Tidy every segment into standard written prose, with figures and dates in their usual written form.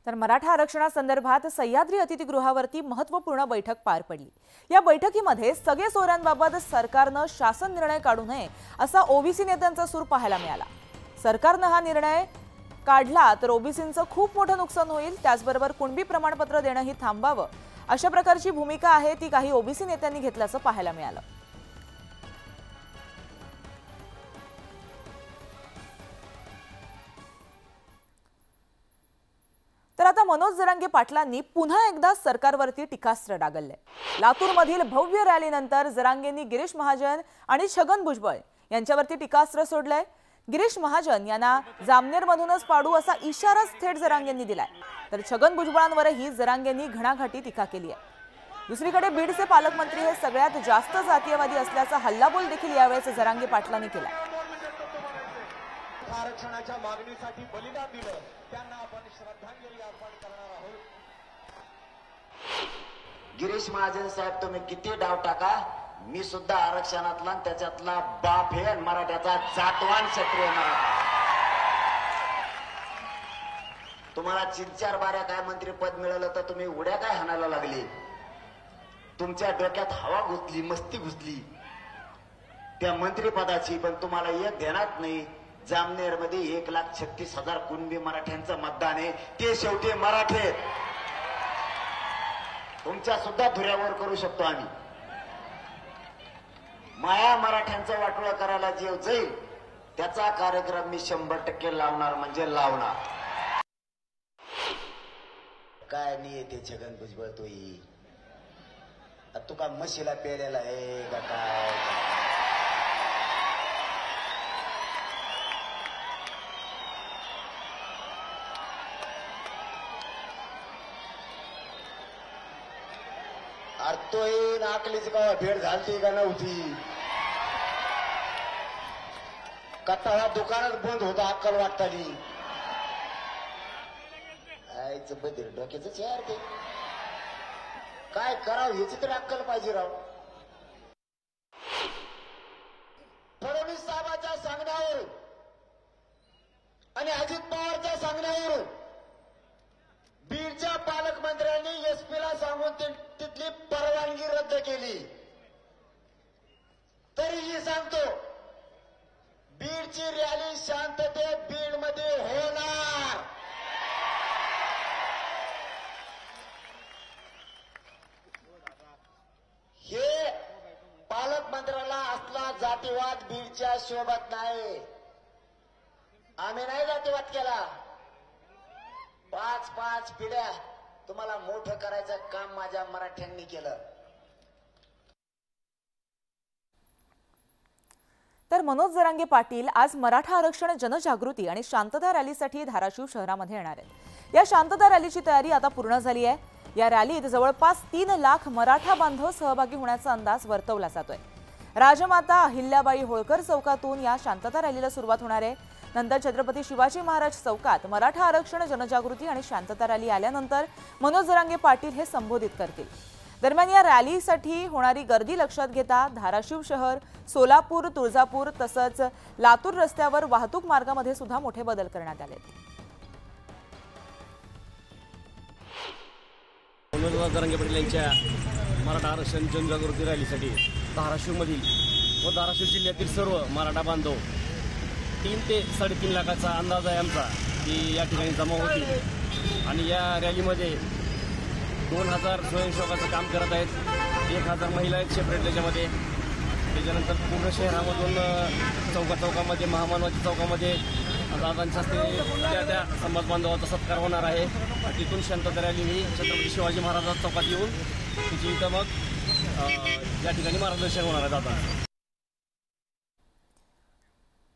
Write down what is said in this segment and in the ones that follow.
तर मराठा आरक्षणासंदर्भात सह्याद्री अतिथीगृहावरती महत्त्वपूर्ण बैठक पार पडली। या बैठकीमध्ये सगळे सोयऱ्यांबाबत सरकारने शासन निर्णय काढू नये असा ओबीसी नेत्यांचा सूर पाहायला मिळाला। सरकारने हा निर्णय काढला तर ओबीसींचं खूप मोठं नुकसान होईल, त्याचबरोबर कुणबी प्रमाणपत्र देणं ही थांबावं अशा प्रकारची भूमिका आहे ती काही ओबीसी नेत्यांनी घेतल्याचं पाहायला मिळालं। तर आता मनोज जरांगे पाटलांनी पुन्हा एकदा सरकारवरती टीकास्त्र डागलले। लातूरमधील भव्य रॅलीनंतर जरांगेंनी गिरीश महाजन आणि छगन भुजबळ यांच्यावरती टीकास्त्र सोडलंय। गिरीश महाजन यांना जामनेरमधूनच पाडू असा इशारा थेट जरांगेंनी दिलाय, तर छगन भुजबळांवरही जरांगेंनी घणाघाती टीका केली आहे। दुसरीकडे बीडचे पालकमंत्री हे सगळ्यात जास्त जातीयवादी असल्याचा हल्लाबोल देखील यावेळेस जरांगे पाटलांनी केला। आरक्षणाच्या मागणीसाठी बलिदान दिलं त्यांना आपण श्रद्धांजली अर्पण करणार आहोत। गिरीश महाजन साहेब, तुम्ही किती डाव टाका, मी सुद्धा आरक्षणातला त्याच्यातला बाप आहे, मराठ्याचा जातवान क्षत्रिय मराठा। तुम्हाला 4 बाऱ्या काय मंत्रीपद मिळालं तर तुम्ही उड्या काय हाणायला लागली? तुमच्या डोक्यात हवा घुसली, मस्ती घुसली त्या मंत्रीपदाची, पण तुम्हाला एक ध्यानात नाही। जामनेर मध्ये 1,36,000 कुणबी मराठ्यांचं मतदान आहे, ते शेवटी मराठे तुमच्या सुद्धा धुऱ्यावर करू शकतो आम्ही। माया मराठ्यांचं वाटोळं करायला जे जाईल त्याचा कार्यक्रम मी 100% लावणार म्हणजे लावणार। काय नाही येते छगन भुजबळ तोही तू का म्हशीला पेलेला आहे का काय? तोही नाकलीची का भेट झालती का नव्हती? कट्टा दुकानात बंद होता अक्कल वाटतानी। आईचं बदल डोक्याच यार, ते काय करावं ह्याची तरी अक्कल पाहिजे राव। फडणवीस साहेबांच्या सांगण्यावर आणि अजित पवारच्या सांगण्यावर बीडच्या पालकमंत्र्यांनी एसपीला सांगून तिथली परवानगी रद्द केली। तरीही सांगतो, बीडची रॅली शांततेत बीडमध्ये होणार। हे पालकमंत्र्याला असला जातीवाद बीडच्या शोभत नाही। आम्ही नाही जातीवाद केला। 5 पिढ्या तुम्हाला मोठं करायचं काम माझ्या मराठ्यांनी केलं। तर मनोज जरांगे पाटील आज मराठा आरक्षण जनजागृती आणि शांतता रॅलीसाठी धाराशिव शहरामध्ये येणार आहेत। या शांतता रॅलीची तयारी आता पूर्ण झाली आहे। या रॅलीत जवळपास 3 लाख मराठा बांधव सहभागी होण्याचा अंदाज वर्तवला जातोय। राजमाता अहिल्याबाई होळकर चौकातून या शांतता रॅलीला सुरुवात होणार आहे। नंतर छत्रपती शिवाजी महाराज चौकात मराठा आरक्षण जनजागृती आणि शांतता रॅली आल्यानंतर मनोज जरांगे पाटील हे संबोधित करतील। दरम्यान या रॅलीसाठी होणारी गर्दी लक्षात घेता धाराशिव शहर, सोलापूर, तुळजापूर तसंच लातूर रस्त्यावर वाहतूक मार्गामध्ये सुद्धा मोठे बदल करण्यात आले। मनोज जरांगे पाटील यांच्या मराठा आरक्षण जनजागृती रॅलीसाठी धाराशिवमधील व धाराशिव जिल्ह्यातील सर्व मराठा बांधव 3 ते 3.5 लाखाचा अंदाज आहे आमचा की या ठिकाणी जमा होतील। आणि या रॅलीमध्ये 2000 स्वयंसेवकाचं काम करत आहेत, 1000 महिला आहेत सेपरेट त्याच्यामध्ये। त्याच्यानंतर पूर्ण शहरामधून चौकामध्ये महामानवाच्या चौकामध्ये दादांच्या हस्ते त्या समाज बांधवाचा सत्कार होणार आहे। तिथून शांतता रॅली ही छत्रपती शिवाजी महाराजांच्या चौकात येऊन तिची इथं मग या ठिकाणी मार्गदर्शन होणार आहे दादांचं।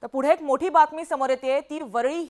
तर पुढे एक मोठी बातमी समोर येते, ती वरळी